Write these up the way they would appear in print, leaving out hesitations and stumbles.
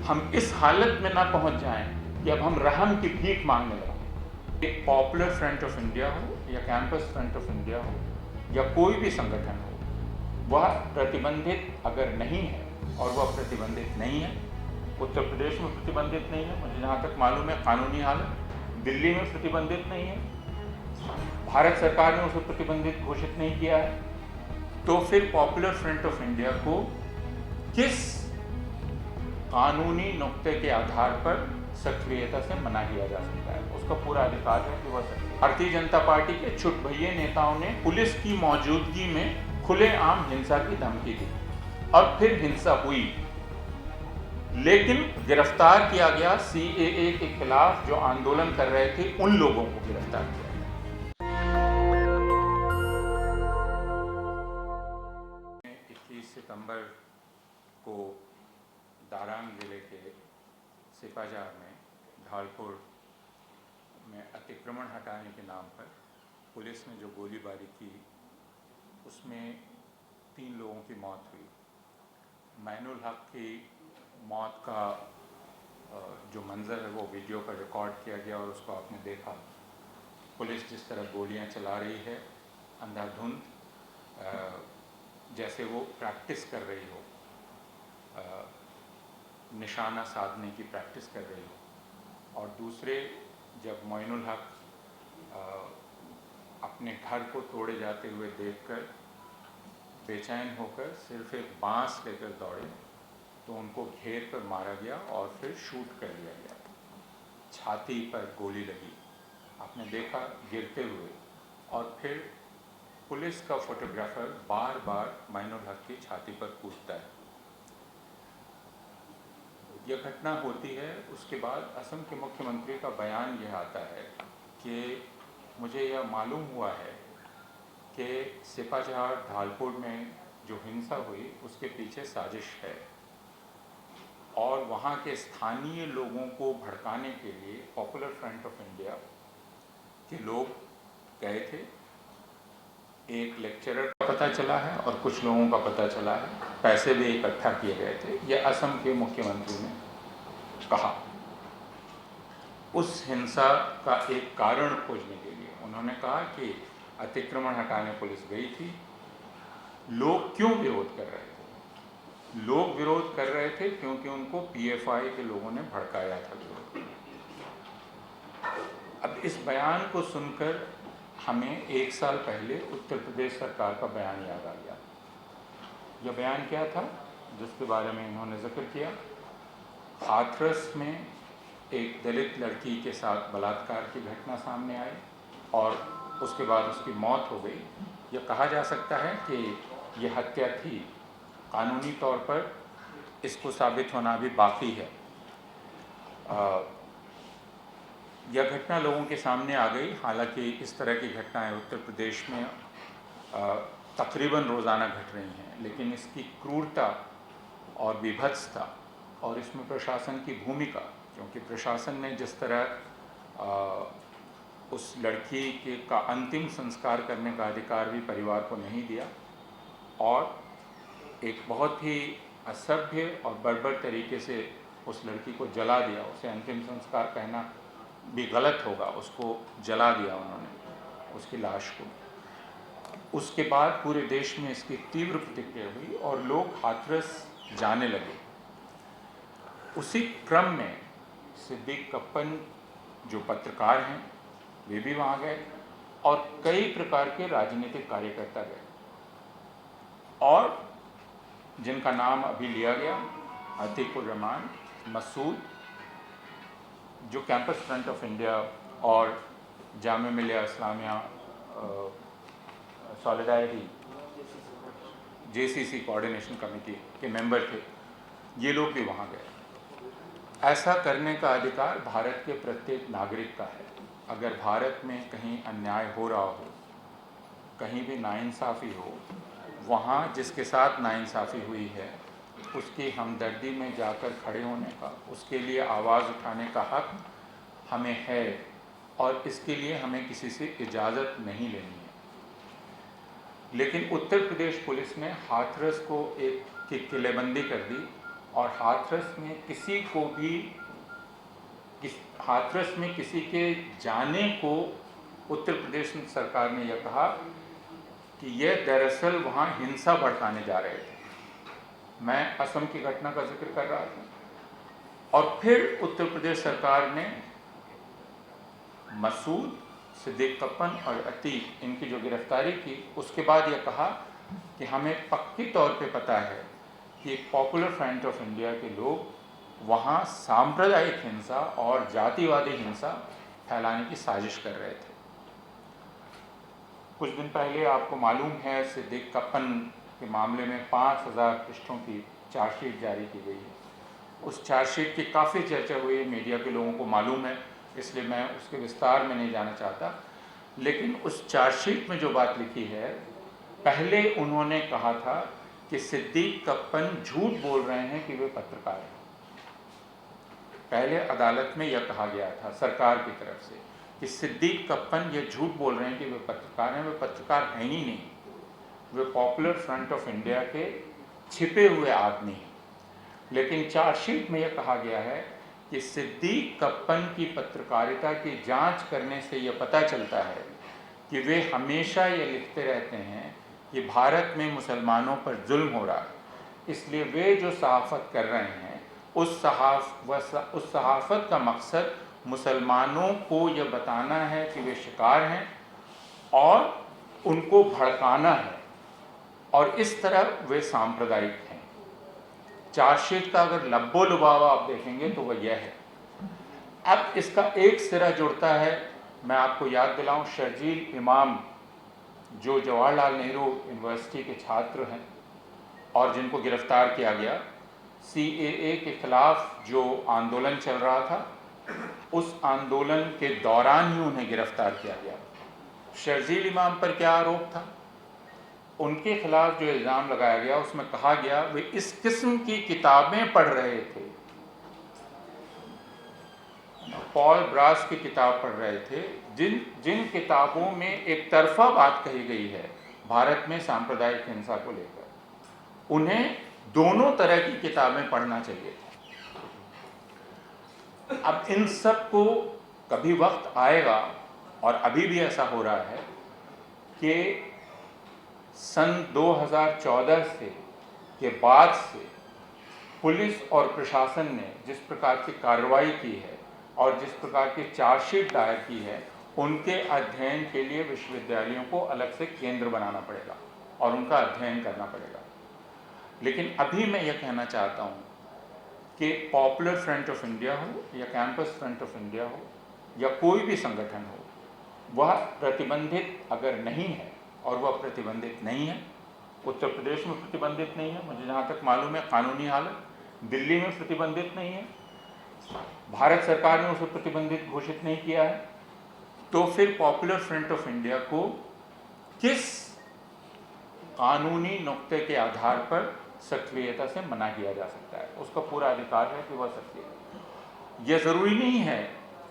हम इस हालत में ना पहुंच जाएं कि अब हम रहम की भीख मांगने लगें। एक पॉपुलर फ्रंट ऑफ इंडिया हो या कैंपस फ्रंट ऑफ इंडिया हो या कोई भी संगठन हो, वह प्रतिबंधित अगर नहीं है, और वह प्रतिबंधित नहीं है, उत्तर प्रदेश में प्रतिबंधित नहीं है, मुझे जहाँ तक मालूम है कानूनी हालत, दिल्ली में प्रतिबंधित नहीं है, भारत सरकार ने उसे प्रतिबंधित घोषित नहीं किया है, तो फिर पॉपुलर फ्रंट ऑफ इंडिया को किस कानूनी नुक्ते के आधार पर सक्रियता से मना किया जा सकता है? उसका पूरा अधिकार है कि वह सक्रिय। भारतीय जनता पार्टी के छुटभइये नेताओं ने पुलिस की मौजूदगी में खुलेआम हिंसा की धमकी दी और फिर हिंसा हुई, लेकिन गिरफ्तार किया गया सीएए के खिलाफ जो आंदोलन कर रहे थे उन लोगों को गिरफ्तार किया गया। 21 सितंबर को दारांग जिले के सिपाजार में ढालपुर में अतिक्रमण हटाने के नाम पर पुलिस ने जो गोलीबारी की, उसमें 3 लोगों की मौत हुई। मैनुल हक की मौत का जो मंजर है वो वीडियो पर रिकॉर्ड किया गया और उसको आपने देखा। पुलिस जिस तरह गोलियां चला रही है अंधाधुंध, जैसे वो प्रैक्टिस कर रही हो, निशाना साधने की प्रैक्टिस कर रही हो। और दूसरे, जब मोइनुल हक अपने घर को तोड़े जाते हुए देखकर बेचैन होकर सिर्फ एक बांस लेकर दौड़े, तो उनको घेर कर मारा गया और फिर शूट कर लिया गया। छाती पर गोली लगी, आपने देखा गिरते हुए, और फिर पुलिस का फोटोग्राफर बार बार मोइनुल हक की छाती पर कूदता है। यह घटना होती है, उसके बाद असम के मुख्यमंत्री का बयान यह आता है कि मुझे यह मालूम हुआ है कि सिपाजार ढालपुर में जो हिंसा हुई उसके पीछे साजिश है, और वहाँ के स्थानीय लोगों को भड़काने के लिए पॉपुलर फ्रंट ऑफ इंडिया के लोग गए थे। एक लेक्चरर का पता चला है और कुछ लोगों का पता चला है, पैसे भी इकट्ठा किए गए थे, यह असम के मुख्यमंत्री ने कहा। उस हिंसा का एक कारण खोजने के लिए उन्होंने कहा कि अतिक्रमण हटाने पुलिस गई थी। लोग क्यों विरोध कर रहे थे? लोग विरोध कर रहे थे क्योंकि उनको पीएफआई के लोगों ने भड़काया था। अब इस बयान को सुनकर हमें 1 साल पहले उत्तर प्रदेश सरकार का बयान याद आ गया। यह बयान क्या था जिसके बारे में इन्होंने जिक्र किया? हाथरस में एक दलित लड़की के साथ बलात्कार की घटना सामने आई और उसके बाद उसकी मौत हो गई। यह कहा जा सकता है कि यह हत्या थी, कानूनी तौर पर इसको साबित होना भी बाकी है। यह घटना लोगों के सामने आ गई। हालांकि इस तरह की घटनाएं उत्तर प्रदेश में तकरीबन रोज़ाना घट रही हैं, लेकिन इसकी क्रूरता और विभत्सता और इसमें प्रशासन की भूमिका, क्योंकि प्रशासन ने जिस तरह उस लड़की का अंतिम संस्कार करने का अधिकार भी परिवार को नहीं दिया और एक बहुत ही असभ्य और बर्बर तरीके से उस लड़की को जला दिया। उसे अंतिम संस्कार कहना भी गलत होगा, उसको जला दिया उन्होंने, उसकी लाश को। उसके बाद पूरे देश में इसकी तीव्र प्रतिक्रिया हुई और लोग हाथरस जाने लगे। उसी क्रम में सिद्दीक कप्पन जो पत्रकार हैं वे भी वहाँ गए और कई प्रकार के राजनीतिक कार्यकर्ता गए, और जिनका नाम अभी लिया गया, अतीकुर रहमान, मसूद, जो कैंपस फ्रंट ऑफ इंडिया और Jamia Millia Islamia solidarity JCC coordination committee के मेंबर थे, ये लोग भी वहाँ गए। ऐसा करने का अधिकार भारत के प्रत्येक नागरिक का है। अगर भारत में कहीं अन्याय हो रहा हो, कहीं भी नाइंसाफ़ी हो, वहाँ जिसके साथ नाइंसाफ़ी हुई है उसकी हमदर्दी में जाकर खड़े होने का, उसके लिए आवाज़ उठाने का हक हमें है, और इसके लिए हमें किसी से इजाज़त नहीं लेनी है। लेकिन उत्तर प्रदेश पुलिस ने हाथरस को एक की किलेबंदी कर दी और हाथरस में किसी के जाने को उत्तर प्रदेश सरकार ने यह कहा कि यह दरअसल वहाँ हिंसा भड़काने जा रहे थे। मैं असम की घटना का जिक्र कर रहा था। और फिर उत्तर प्रदेश सरकार ने मसूद, सिद्दीक कप्पन और अतीक इनकी जो गिरफ्तारी की, उसके बाद यह कहा कि हमें पक्की तौर पे पता है कि पॉपुलर फ्रंट ऑफ इंडिया के लोग वहाँ सांप्रदायिक हिंसा और जातिवादी हिंसा फैलाने की साजिश कर रहे थे। कुछ दिन पहले आपको मालूम है सिद्दीक कप्पन के मामले में 5000 पृष्ठों की चार्जशीट जारी की गई है। उस चार्जशीट की काफ़ी चर्चा हुई है, मीडिया के लोगों को मालूम है, इसलिए मैं उसके विस्तार में नहीं जाना चाहता। लेकिन उस चार्जशीट में जो बात लिखी है, पहले उन्होंने कहा था कि सिद्दीक कप्पन झूठ बोल रहे हैं कि वे पत्रकार हैं। पहले अदालत में यह कहा गया था सरकार की तरफ से कि सिद्दीक कप्पन ये झूठ बोल रहे हैं कि वे पत्रकार हैं। वे पत्रकार हैं ही नहीं, वे पॉपुलर फ्रंट ऑफ इंडिया के छिपे हुए आदमी हैं। लेकिन चार्जशीट में यह कहा गया है कि सिद्दीक कप्पन की पत्रकारिता की जांच करने से यह पता चलता है कि वे हमेशा ये लिखते रहते हैं कि भारत में मुसलमानों पर जुल्म हो रहा है, इसलिए वे जो सहाफ़त कर रहे हैं उस सहाफ़त का मकसद मुसलमानों को यह बताना है कि वे शिकार हैं और उनको भड़काना है, और इस तरह वे सांप्रदायिक हैं। चार्जशीट का अगर लब्बो लुबावा आप देखेंगे तो वह यह है। अब इसका एक सिरा जुड़ता है, मैं आपको याद दिलाऊं, शर्जील इमाम जो जवाहरलाल नेहरू यूनिवर्सिटी के छात्र हैं और जिनको गिरफ्तार किया गया, CAA के खिलाफ जो आंदोलन चल रहा था, उस आंदोलन के दौरान ही उन्हें गिरफ्तार किया गया। शर्जील इमाम पर क्या आरोप था? उनके खिलाफ जो इल्ज़ाम लगाया गया उसमें कहा गया वे इस किस्म की किताबें पढ़ रहे थे, पॉल ब्रास की किताब पढ़ रहे थे, जिन किताबों में एक तरफा बात कही गई है भारत में सांप्रदायिक हिंसा को लेकर। उन्हें दोनों तरह की किताबें पढ़ना चाहिए। अब इन सब को कभी वक्त आएगा, और अभी भी ऐसा हो रहा है, कि सन 2014 के बाद से पुलिस और प्रशासन ने जिस प्रकार की कार्रवाई की है और जिस प्रकार की चार्जशीट दायर की है, उनके अध्ययन के लिए विश्वविद्यालयों को अलग से केंद्र बनाना पड़ेगा और उनका अध्ययन करना पड़ेगा। लेकिन अभी मैं यह कहना चाहता हूँ कि पॉपुलर फ्रंट ऑफ इंडिया हो या कैंपस फ्रंट ऑफ इंडिया हो या कोई भी संगठन हो, वह प्रतिबंधित अगर नहीं है, और वह प्रतिबंधित नहीं है, उत्तर प्रदेश में प्रतिबंधित नहीं है, मुझे जहाँ तक मालूम है कानूनी हालत, दिल्ली में प्रतिबंधित नहीं है, भारत सरकार ने उसे प्रतिबंधित घोषित नहीं किया है, तो फिर पॉपुलर फ्रंट ऑफ इंडिया को किस कानूनी नुक्ते के आधार पर सक्रियता से मना किया जा सकता है? उसका पूरा अधिकार है कि वह सक्रिय है। यह ज़रूरी नहीं है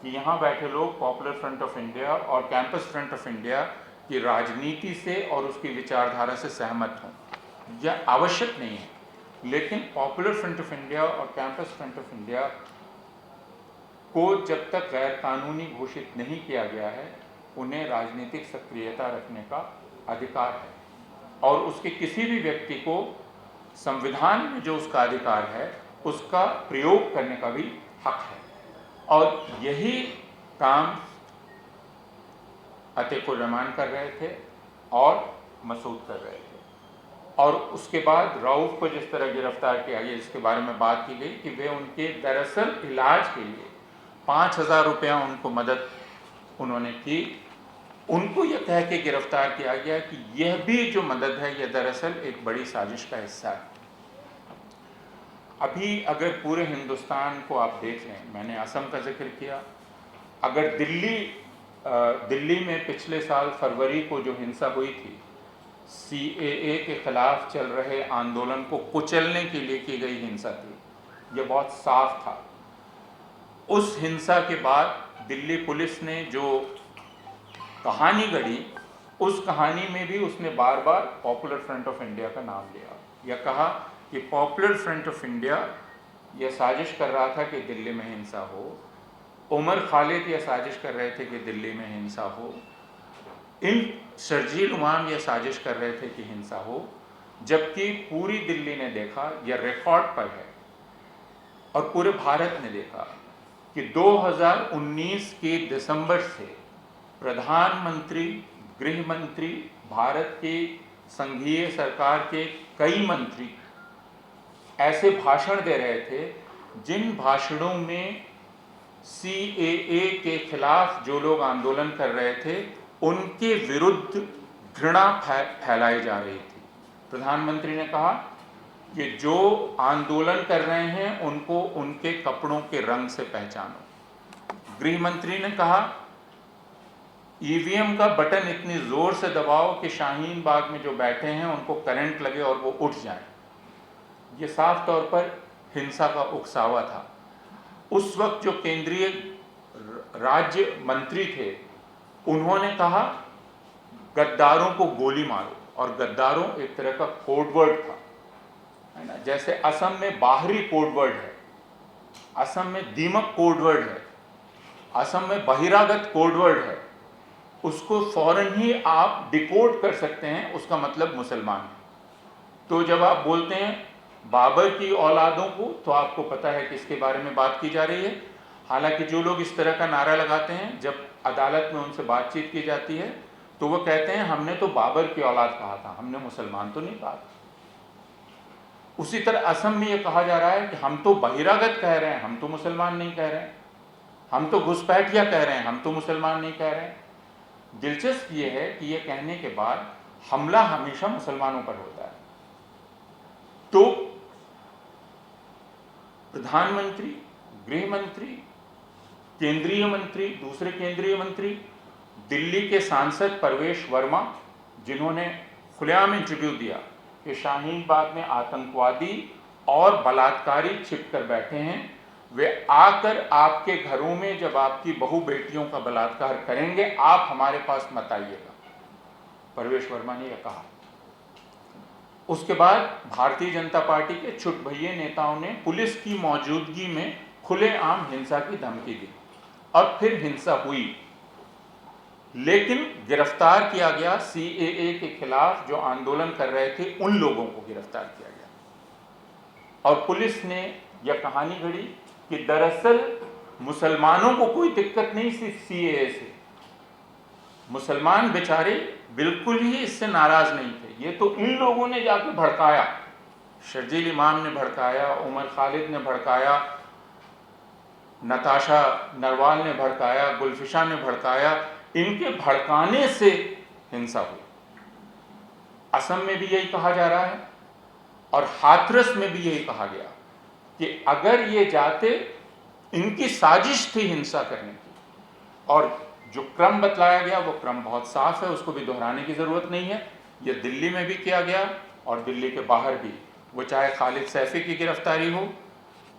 कि यहाँ बैठे लोग पॉपुलर फ्रंट ऑफ इंडिया और कैंपस फ्रंट ऑफ इंडिया की राजनीति से और उसकी विचारधारा से सहमत हों, यह आवश्यक नहीं है। लेकिन पॉपुलर फ्रंट ऑफ इंडिया और कैंपस फ्रंट ऑफ इंडिया को जब तक गैर कानूनी घोषित नहीं किया गया है, उन्हें राजनीतिक सक्रियता रखने का अधिकार है, और उसके किसी भी व्यक्ति को संविधान में जो उसका अधिकार है उसका प्रयोग करने का भी हक है। और यही काम अतीकुर रहमान कर रहे थे और मसूद कर रहे थे। और उसके बाद रऊफ़ को जिस तरह गिरफ्तार किया गया, जिसके बारे में बात की गई कि वे उनके दरअसल इलाज के लिए 5000 रुपया उनको मदद उन्होंने की, उनको यह कह के गिरफ्तार किया गया कि यह भी जो मदद है यह दरअसल एक बड़ी साजिश का हिस्सा है। अभी अगर पूरे हिंदुस्तान को आप देख लें, मैंने असम का जिक्र किया, अगर दिल्ली में पिछले साल फरवरी को जो हिंसा हुई थी, CAA के खिलाफ चल रहे आंदोलन को कुचलने के लिए की गई हिंसा थी, यह बहुत साफ था। उस हिंसा के बाद दिल्ली पुलिस ने जो कहानी गढ़ी, उस कहानी में भी उसने बार बार पॉपुलर फ्रंट ऑफ इंडिया का नाम लिया। यह कहा कि पॉपुलर फ्रंट ऑफ इंडिया यह साजिश कर रहा था कि दिल्ली में हिंसा हो, उमर खालिद यह साजिश कर रहे थे कि दिल्ली में हिंसा हो, इन शर्जील इमाम यह साजिश कर रहे थे कि हिंसा हो, जबकि पूरी दिल्ली ने देखा, यह रिकॉर्ड पर है और पूरे भारत ने देखा कि 2019 के दिसंबर से प्रधानमंत्री, गृह मंत्री, भारत के संघीय सरकार के कई मंत्री ऐसे भाषण दे रहे थे जिन भाषणों में CAA के खिलाफ जो लोग आंदोलन कर रहे थे उनके विरुद्ध घृणा फैलाई जा रही थी। प्रधानमंत्री ने कहा कि जो आंदोलन कर रहे हैं उनको उनके कपड़ों के रंग से पहचानो। गृह मंत्री ने कहा EVM का बटन इतनी जोर से दबाओ कि शाहीन बाग में जो बैठे हैं उनको करंट लगे और वो उठ जाएं। ये साफ तौर पर हिंसा का उकसावा था। उस वक्त जो केंद्रीय राज्य मंत्री थे उन्होंने कहा गद्दारों को गोली मारो, और गद्दारों एक तरह का कोडवर्ड था, है ना। जैसे असम में बाहरी कोडवर्ड है, असम में दीमक कोडवर्ड है, असम में बहिरागत कोडवर्ड है, उसको फौरन ही आप डिकोड कर सकते हैं, उसका मतलब मुसलमान है। तो जब आप बोलते हैं बाबर की औलादों को, तो आपको पता है किसके बारे में बात की जा रही है। हालांकि जो लोग इस तरह का नारा लगाते हैं, जब अदालत में उनसे बातचीत की जाती है तो वो कहते हैं हमने तो बाबर की औलाद कहा था, हमने मुसलमान तो नहीं कहा। उसी तरह असम में ये कहा जा रहा है कि हम तो बहिरागत कह रहे हैं, हम तो मुसलमान नहीं कह रहे हैं, हम तो घुसपैठिया कह रहे हैं, हम तो मुसलमान नहीं कह रहे हैं। दिलचस्प ये है कि ये कहने के बाद हमला हमेशा मुसलमानों पर होता है। तो प्रधानमंत्री, गृह मंत्री, केंद्रीय मंत्री, दूसरे केंद्रीय मंत्री, दिल्ली के सांसद परवेश वर्मा, जिन्होंने खुलेआम इंटरव्यू दिया कि शाहीन बाग में आतंकवादी और बलात्कारी छिपकर बैठे हैं, वे आकर आपके घरों में जब आपकी बहू बेटियों का बलात्कार करेंगे आप हमारे पास मत आइएगा, परवेश वर्मा ने यह कहा। उसके बाद भारतीय जनता पार्टी के छुटभइये नेताओं ने पुलिस की मौजूदगी में खुलेआम हिंसा की धमकी दी और फिर हिंसा हुई, लेकिन गिरफ्तार किया गया। CAA के खिलाफ जो आंदोलन कर रहे थे उन लोगों को गिरफ्तार किया गया और पुलिस ने यह कहानी गढ़ी कि दरअसल मुसलमानों को कोई दिक्कत नहीं थी CAA से, मुसलमान बेचारे बिल्कुल ही इससे नाराज नहीं थे, ये तो इन लोगों ने जाकर भड़काया, शर्जील इमाम ने भड़काया, उमर खालिद ने भड़काया, नताशा नरवाल ने भड़काया, गुलफिशा ने भड़काया, इनके भड़काने से हिंसा हुई। असम में भी यही कहा जा रहा है और हाथरस में भी यही कहा गया कि अगर ये जाते, इनकी साजिश थी हिंसा करने की, और जो क्रम बतलाया गया वो क्रम बहुत साफ है, उसको भी दोहराने की जरूरत नहीं है। ये दिल्ली में भी किया गया और दिल्ली के बाहर भी, वो चाहे खालिद सैफी की गिरफ्तारी हो,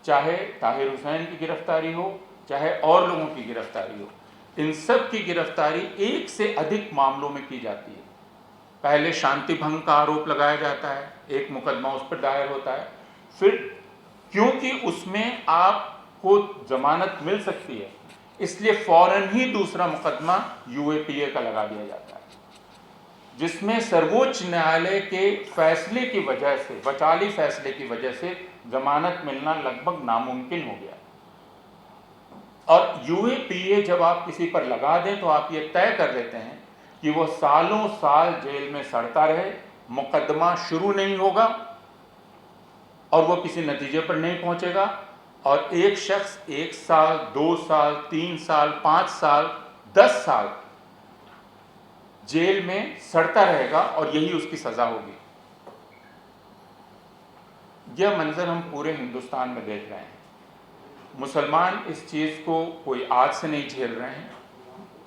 चाहे ताहिर हुसैन की गिरफ्तारी हो, चाहे और लोगों की गिरफ्तारी हो, इन सब की गिरफ्तारी एक से अधिक मामलों में की जाती है। पहले शांति भंग का आरोप लगाया जाता है, एक मुकदमा उस पर दायर होता है, फिर क्योंकि उसमें आपको जमानत मिल सकती है इसलिए फौरन ही दूसरा मुकदमा UAPA का लगा दिया जाता है, जिसमें सर्वोच्च न्यायालय के फैसले की वजह से, वचाली फैसले की वजह से जमानत मिलना लगभग नामुमकिन हो गया। और UAPA जब आप किसी पर लगा दें तो आप ये तय कर देते हैं कि वो सालों साल जेल में सड़ता रहे, मुकदमा शुरू नहीं होगा और वो किसी नतीजे पर नहीं पहुंचेगा, और एक शख्स 1 साल, 2 साल, 3 साल, 5 साल, 10 साल जेल में सड़ता रहेगा और यही उसकी सजा होगी। यह मंजर हम पूरे हिंदुस्तान में देख रहे हैं। मुसलमान इस चीज़ को कोई आज से नहीं झेल रहे हैं,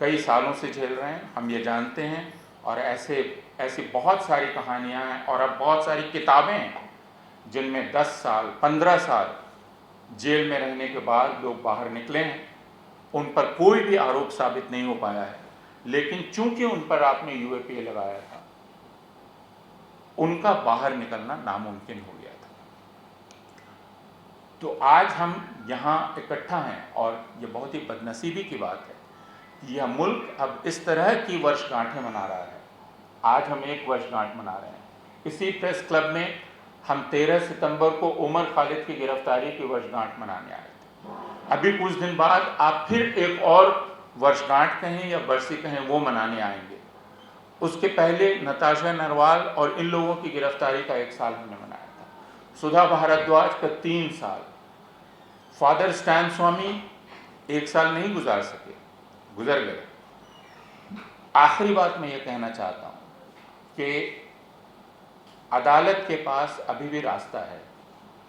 कई सालों से झेल रहे हैं, हम ये जानते हैं। और ऐसी बहुत सारी कहानियां हैं और अब बहुत सारी किताबें हैं जिनमें 10 साल, 15 साल जेल में रहने के बाद लोग बाहर निकले हैं, उन पर कोई भी आरोप साबित नहीं हो पाया है, लेकिन चूंकि उन पर आपने UAPA लगाया था, उनका बाहर निकलना नामुमकिन हो गया था। तो आज हम यहाँ इकट्ठा हैं और ये बहुत ही बदनसीबी की बात है कि यह मुल्क अब इस तरह की वर्षगांठें मना रहा है। आज हम एक वर्षगांठ मना रहे हैं। इसी प्रेस क्लब में हम 13 सितंबर को उमर खालिद की गिरफ्तारी की वर्षगांठ मनाने आए थे। अभी कुछ दिन बाद आप फिर एक और वर्षगांठ कहें या बरसी कहें वो मनाने आएंगे। उसके पहले नताशा नरवाल और इन लोगों की गिरफ्तारी का 1 साल हमने मनाया था। सुधा भारद्वाज का 3 साल। फादर स्टैन स्वामी 1 साल नहीं गुजार सके, गुजर गए। आखिरी बात मैं ये कहना चाहता हूँ कि अदालत के पास अभी भी रास्ता है।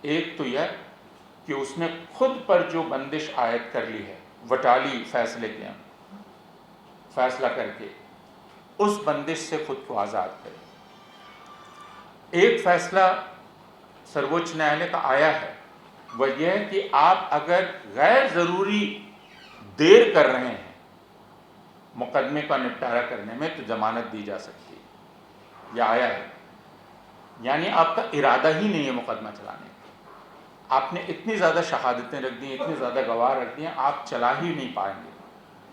एक तो यह कि उसने खुद पर जो बंदिश आयद कर ली है वटाली फैसला करके, उस बंदिश से खुद को आज़ाद करे। एक फैसला सर्वोच्च न्यायालय का आया है, वह यह है कि आप अगर गैर ज़रूरी देर कर रहे हैं मुकदमे का निपटारा करने में तो जमानत दी जा सकती है। यह आया है, यानी आपका इरादा ही नहीं है मुकदमा चलाने का। आपने इतनी ज़्यादा शहादतें रख दी, इतनी ज़्यादा गवाह रख दिए, आप चला ही नहीं पाएंगे।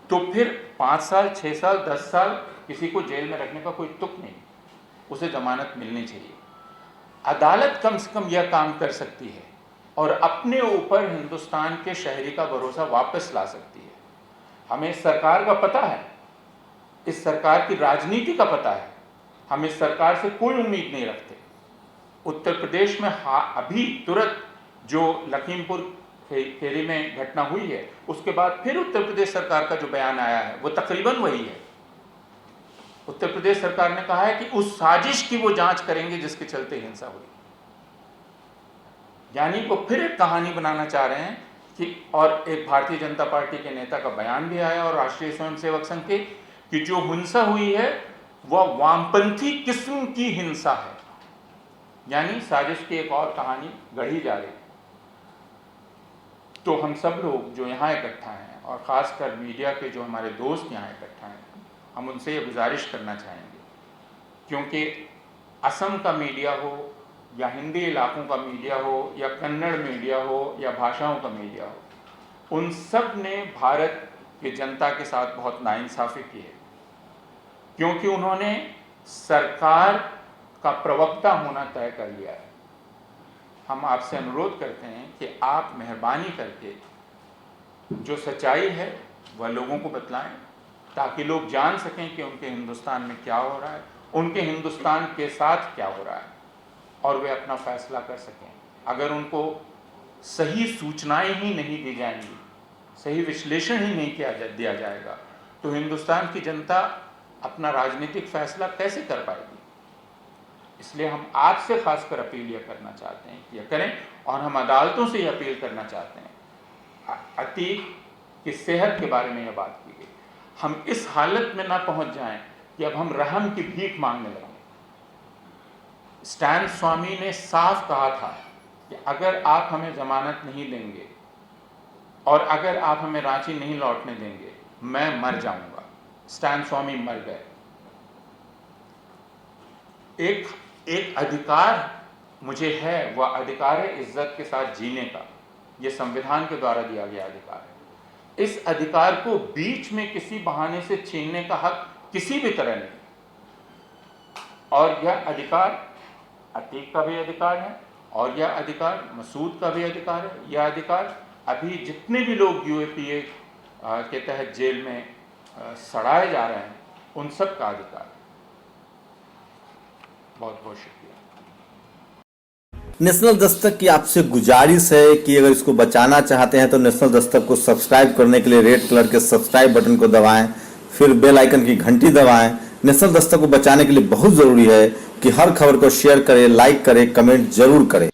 तो फिर 5 साल, 6 साल, 10 साल किसी को जेल में रखने का कोई तुक नहीं, उसे जमानत मिलनी चाहिए। अदालत कम से कम यह काम कर सकती है और अपने ऊपर हिंदुस्तान के शहरी का भरोसा वापस ला सकती है। हमें इस सरकार का पता है, इस सरकार की राजनीति का पता है, हम इस सरकार से कोई उम्मीद नहीं रखते। उत्तर प्रदेश में अभी तुरंत जो लखीमपुर खेरी में घटना हुई है, उसके बाद फिर उत्तर प्रदेश सरकार का जो बयान आया है वो तकरीबन वही है। उत्तर प्रदेश सरकार ने कहा है कि उस साजिश की वो जांच करेंगे जिसके चलते हिंसा हुई। यानी वो फिर एक कहानी बनाना चाह रहे हैं कि, और एक भारतीय जनता पार्टी के नेता का बयान भी आया और राष्ट्रीय स्वयंसेवक संघ के, कि जो हिंसा हुई है वह वामपंथी किस्म की हिंसा है। यानी साजिश की एक और कहानी गढ़ी जा रही है। तो हम सब लोग जो यहाँ इकट्ठा हैं और ख़ासकर मीडिया के जो हमारे दोस्त यहाँ इकट्ठा हैं, हम उनसे ये गुजारिश करना चाहेंगे, क्योंकि असम का मीडिया हो या हिंदी इलाकों का मीडिया हो या कन्नड़ मीडिया हो या भाषाओं का मीडिया हो, उन सब ने भारत की जनता के साथ बहुत नाइंसाफ़ी की है, क्योंकि उन्होंने सरकार का प्रवक्ता होना तय कर लिया है। हम आपसे अनुरोध करते हैं कि आप मेहरबानी करके जो सच्चाई है वह लोगों को बतलाएं, ताकि लोग जान सकें कि उनके हिंदुस्तान में क्या हो रहा है, उनके हिंदुस्तान के साथ क्या हो रहा है, और वे अपना फैसला कर सकें। अगर उनको सही सूचनाएं ही नहीं दी जाएंगी, सही विश्लेषण ही नहीं दिया जाएगा, तो हिंदुस्तान की जनता अपना राजनीतिक फैसला कैसे कर पाएगी। इसलिए हम आपसे खासकर अपील यह करना चाहते हैं कि यह करें, और हम अदालतों से यह अपील करना चाहते हैं। अतीक की सेहत के बारे में यह बात की गई, हम इस हालत में ना पहुंच जाएं कि अब हम रहम की भीख मांगने लगें। स्टैन स्वामी ने साफ कहा था कि अगर आप हमें जमानत नहीं देंगे और अगर आप हमें रांची नहीं लौटने देंगे, मैं मर जाऊंगा। स्टैन स्वामी मर गए। एक अधिकार मुझे है, वह अधिकार है इज्जत के साथ जीने का। यह संविधान के द्वारा दिया गया अधिकार है। इस अधिकार को बीच में किसी बहाने से छीनने का हक किसी भी तरह नहीं। और यह अधिकार अतीक का भी अधिकार है, और यह अधिकार मसूद का भी अधिकार है। यह अधिकार अभी जितने भी लोग यूएपीए के तहत जेल में सड़ाए जा रहे हैं, उन सब का अधिकार है। बहुत बहुत शुक्रिया। नेशनल दस्तक की आपसे गुजारिश है कि अगर इसको बचाना चाहते हैं तो नेशनल दस्तक को सब्सक्राइब करने के लिए रेड कलर के सब्सक्राइब बटन को दबाएं, फिर बेल आइकन की घंटी दबाएं। नेशनल दस्तक को बचाने के लिए बहुत जरूरी है कि हर खबर को शेयर करें, लाइक करें, कमेंट जरूर करें।